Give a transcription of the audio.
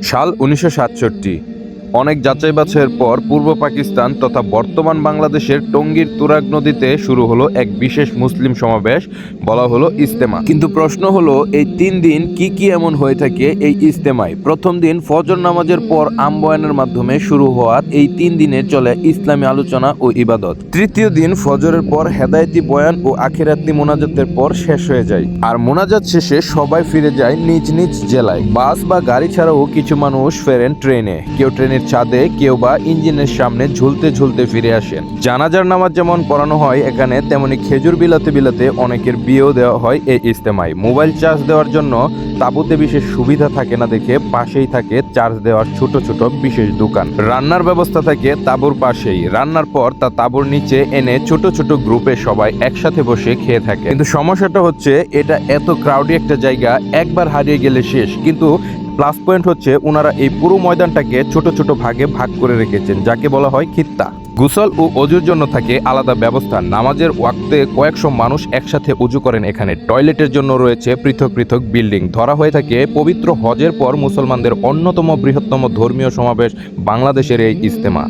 সাল ১৯৬৭। অনেক যাচাই বাছাইয়ের পর পূর্ব পাকিস্তান তথা বর্তমান বাংলাদেশের টঙ্গীর তুরাগ নদীতে শুরু হলো এক বিশেষ মুসলিম সমাবেশ, বলা হলো ইজতেমা। কিন্তু প্রশ্ন হলো, এই ৩ দিন কি কি এমন হয়ে থাকে এই ইজতেমায়? প্রথম দিন ফজর নামাজের পর আমবয়ানের মাধ্যমে শুরু হওয়া এই ৩ দিনে চলে ইসলামী আলোচনা ও ইবাদত। তৃতীয় দিন ফজরের পর হেদায়েতি বয়ান ও আখিরাতি মোনাজাতের পর শেষ হয়ে যায়। আর মোনাজাত শেষে সবাই ফিরে যায় নিজ নিজ জেলায়। বাস বা গাড়ি ছাড়াও কিছু মানুষ ফেরেন ট্রেনে, কেউ ট্রেনের ছাদে, কেউ বা ইঞ্জিনের সামনে ঝুলতে ঝুলতে ফিরে আসেন। জানাজার নামাজ যেমন পড়ানো হয় এখানে, তেমনি খেজুর বিলাতে বিলাতে অনেকের বিয়েও দেওয়া হয় এই ইজতেমায়। মোবাইল চার্জ দেওয়ার জন্য তাঁবুতে বিশেষ সুবিধা থাকে না দেখে পাশেই থাকে চার্জ দেওয়ার ছোট ছোট বিশেষ দোকান। রান্নার ব্যবস্থা থাকে তাঁবুর পাশেই। রান্নার পর তা তাঁবুর নিচে এনে ছোট ছোট গ্রুপে সবাই একসাথে বসে খেয়ে থাকে। কিন্তু সমস্যাটা হচ্ছে, এটা এত ক্রাউডি একটা জায়গা, একবার হারিয়ে গেলে শেষ। কিন্তু প্লাস পয়েন্ট হচ্ছে, ওনারা এই পুরো ময়দানটাকে ছোট ছোট ভাগে ভাগ করে রেখেছেন, যাকে বলা হয় খিত্তা। গোসল ও অজুর জন্য থাকে আলাদা ব্যবস্থা। নামাজের ওয়াক্তে কয়েকশো মানুষ একসাথে উজু করেন এখানে। টয়লেটের জন্য রয়েছে পৃথক পৃথক বিল্ডিং। ধরা হয়ে থাকে পবিত্র হজের পর মুসলমানদের অন্যতম বৃহত্তম ধর্মীয় সমাবেশ বাংলাদেশের এই ইজতেমা।